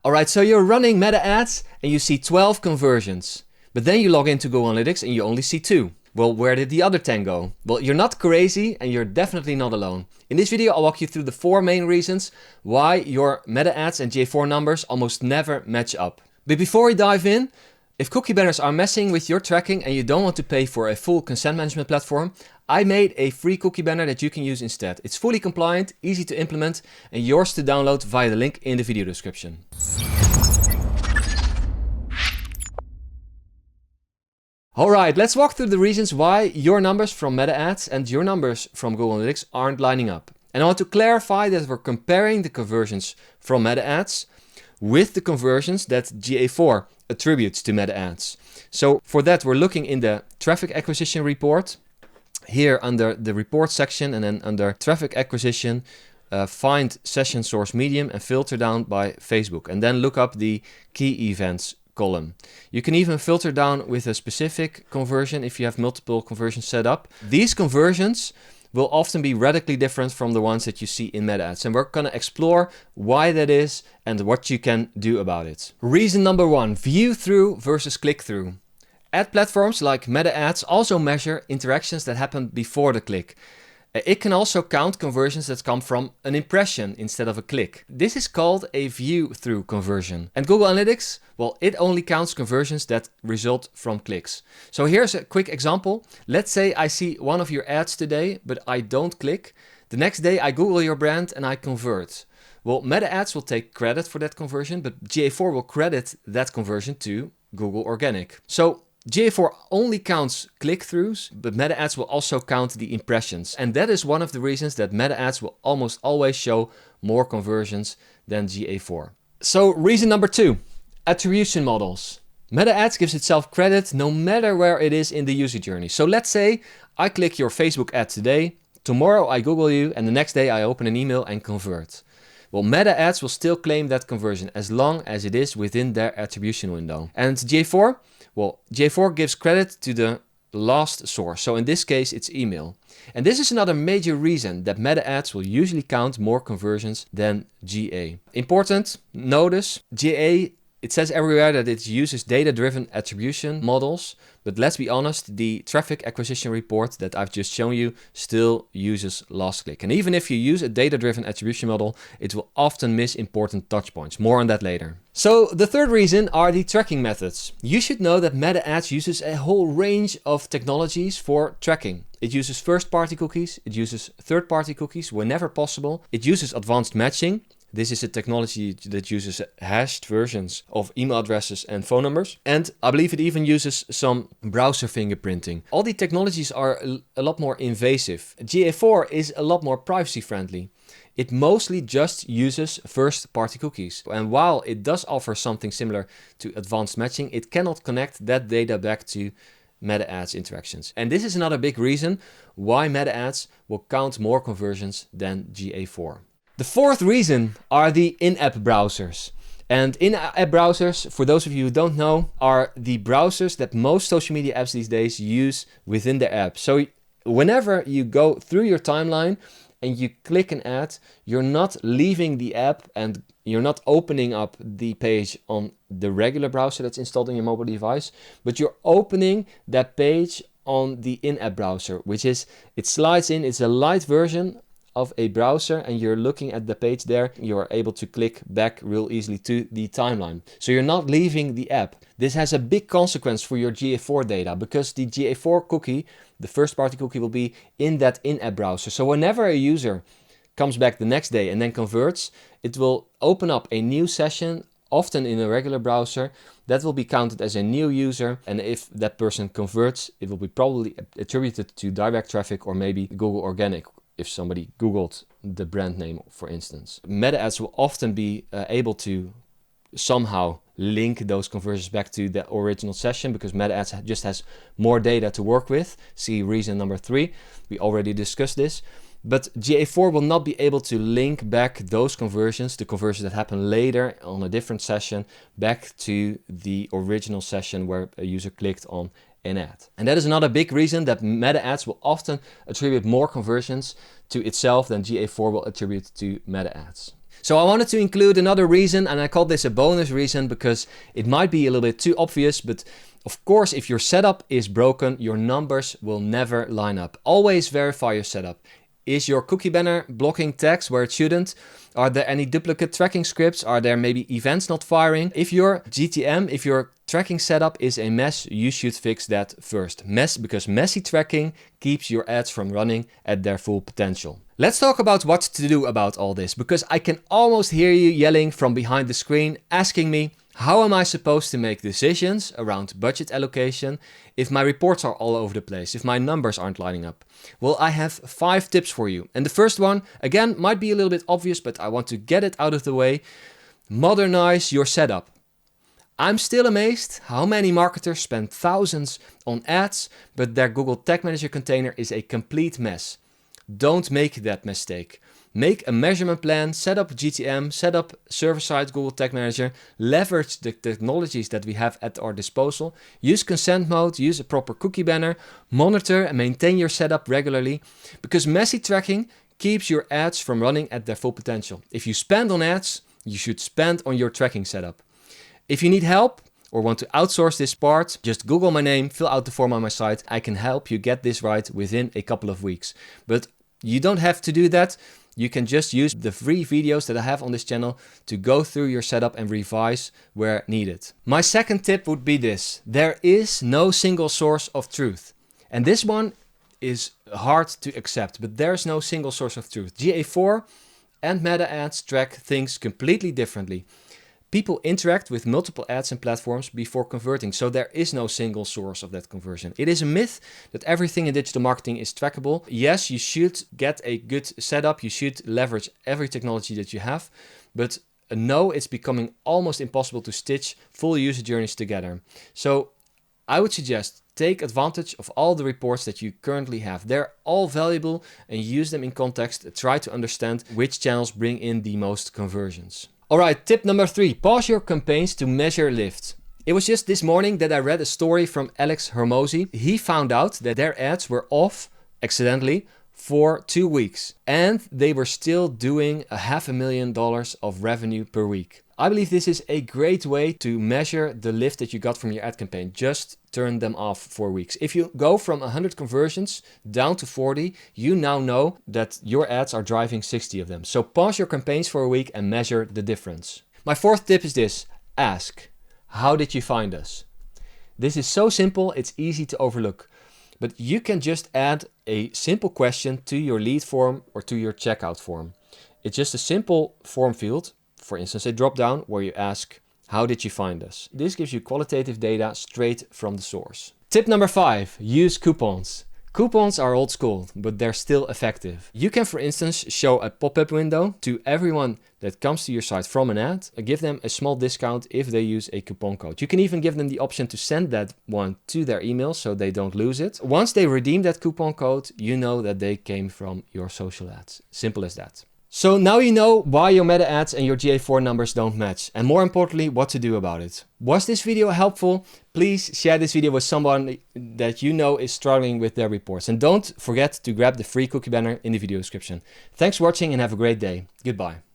Alright, so you're running Meta Ads and you see 12 conversions. But then you log into Google Analytics and you only see 2. Well, where did the other 10 go? Well, you're not crazy and you're definitely not alone. In this video, I'll walk you through the 4 main reasons why your Meta Ads and GA4 numbers almost never match up. But before we dive in, if cookie banners are messing with your tracking and you don't want to pay for a full consent management platform, I made a free cookie banner that you can use instead. It's fully compliant, easy to implement, and yours to download via the link in the video description. Alright, let's walk through the reasons why your numbers from Meta Ads and your numbers from Google Analytics aren't lining up. And I want to clarify that we're comparing the conversions from Meta Ads with the conversions that GA4 attributes to Meta Ads. So for that, we're looking in the traffic acquisition report, here under the report section, and then under traffic acquisition, find session source medium and filter down by Facebook, and then look up the key events column. You can even filter down with a specific conversion if you have multiple conversions set up. These conversions will often be radically different from the ones that you see in Meta Ads, and we're going to explore why that is and what you can do about it. Reason number 1, view through versus click through. Ad platforms like Meta Ads also measure interactions that happen before the click. It can also count conversions that come from an impression instead of a click. This is called a view-through conversion. And Google Analytics, well, it only counts conversions that result from clicks. So here's a quick example. Let's say I see one of your ads today, but I don't click. The next day I Google your brand and I convert. Well, Meta Ads will take credit for that conversion, but GA4 will credit that conversion to Google Organic. So GA4 only counts click-throughs, but Meta Ads will also count the impressions. And that is one of the reasons that Meta Ads will almost always show more conversions than GA4. So reason number 2, attribution models. Meta Ads gives itself credit no matter where it is in the user journey. So let's say I click your Facebook ad today, tomorrow I Google you, and the next day I open an email and convert. Well, Meta Ads will still claim that conversion as long as it is within their attribution window. And GA4? Well, GA4 gives credit to the last source. So in this case, it's email. And this is another major reason that Meta Ads will usually count more conversions than GA. Important, notice, GA, it says everywhere that it uses data-driven attribution models, but let's be honest, the traffic acquisition report that I've just shown you still uses last click. And even if you use a data-driven attribution model, it will often miss important touch points. More on that later. So the third reason are the tracking methods. You should know that Meta Ads uses a whole range of technologies for tracking. It uses first-party cookies, it uses third-party cookies whenever possible. It uses advanced matching. This is a technology that uses hashed versions of email addresses and phone numbers. And I believe it even uses some browser fingerprinting. All the technologies are a lot more invasive. GA4 is a lot more privacy friendly. It mostly just uses first-party cookies. And while it does offer something similar to advanced matching, it cannot connect that data back to Meta Ads interactions. And this is another big reason why Meta Ads will count more conversions than GA4. The fourth reason are the in-app browsers. And in-app browsers, for those of you who don't know, are the browsers that most social media apps these days use within their app. So whenever you go through your timeline and you click an ad, you're not leaving the app and you're not opening up the page on the regular browser that's installed on your mobile device, but you're opening that page on the in-app browser, which is, it slides in, it's a light version of a browser, and you're looking at the page there, you're able to click back real easily to the timeline. So you're not leaving the app. This has a big consequence for your GA4 data, because the GA4 cookie, the first party cookie, will be in that in-app browser. So whenever a user comes back the next day and then converts, it will open up a new session, often in a regular browser. That will be counted as a new user, and if that person converts, it will be probably attributed to direct traffic or maybe Google Organic, if somebody Googled the brand name, for instance. Meta Ads will often be able to somehow link those conversions back to the original session, because Meta Ads just has more data to work with. See reason number 3. We already discussed this. But GA4 will not be able to link back those conversions, the conversions that happen later on a different session, back to the original session where a user clicked on an ad. And that is another big reason that Meta Ads will often attribute more conversions to itself than GA4 will attribute to Meta Ads. So I wanted to include another reason, and I call this a bonus reason because it might be a little bit too obvious, but of course, if your setup is broken, your numbers will never line up. Always verify your setup. Is your cookie banner blocking text where it shouldn't? Are there any duplicate tracking scripts? Are there maybe events not firing? If your GTM, if your tracking setup is a mess, you should fix that first. Because messy tracking keeps your ads from running at their full potential. Let's talk about what to do about all this, because I can almost hear you yelling from behind the screen, asking me, how am I supposed to make decisions around budget allocation if my reports are all over the place, if my numbers aren't lining up? Well, I have 5 tips for you. And the first one, again, might be a little bit obvious, but I want to get it out of the way. Modernize your setup. I'm still amazed how many marketers spend thousands on ads, but their Google Tag Manager container is a complete mess. Don't make that mistake. Make a measurement plan, set up GTM, set up server-side Google Tag Manager, leverage the technologies that we have at our disposal, use consent mode, use a proper cookie banner, monitor and maintain your setup regularly, because messy tracking keeps your ads from running at their full potential. If you spend on ads, you should spend on your tracking setup. If you need help or want to outsource this part, just Google my name, fill out the form on my site. I can help you get this right within a couple of weeks. But you don't have to do that. You can just use the free videos that I have on this channel to go through your setup and revise where needed. My second tip would be this. There is no single source of truth. And this one is hard to accept, but there's no single source of truth. GA4 and Meta Ads track things completely differently. People interact with multiple ads and platforms before converting, so there is no single source of that conversion. It is a myth that everything in digital marketing is trackable. Yes, you should get a good setup, you should leverage every technology that you have, but no, it's becoming almost impossible to stitch full user journeys together. So I would suggest take advantage of all the reports that you currently have. They're all valuable and use them in context. Try to understand which channels bring in the most conversions. Alright, tip number 3, pause your campaigns to measure lift. It was just this morning that I read a story from Alex Hermosi. He found out that their ads were off, accidentally, for 2 weeks. And they were still doing $500,000 of revenue per week. I believe this is a great way to measure the lift that you got from your ad campaign. Just turn them off for weeks. If you go from 100 conversions down to 40, you now know that your ads are driving 60 of them. So pause your campaigns for a week and measure the difference. My 4th tip is this. Ask, how did you find us? This is so simple, it's easy to overlook. But you can just add a simple question to your lead form or to your checkout form. It's just a simple form field. For instance, a drop-down where you ask, how did you find us? This gives you qualitative data straight from the source. Tip number 5, use coupons. Coupons are old school, but they're still effective. You can, for instance, show a pop-up window to everyone that comes to your site from an ad, give them a small discount if they use a coupon code. You can even give them the option to send that one to their email so they don't lose it. Once they redeem that coupon code, you know that they came from your social ads. Simple as that. So now you know why your Meta Ads and your GA4 numbers don't match, and more importantly, what to do about it. Was this video helpful? Please share this video with someone that you know is struggling with their reports. And don't forget to grab the free cookie banner in the video description. Thanks for watching and have a great day. Goodbye.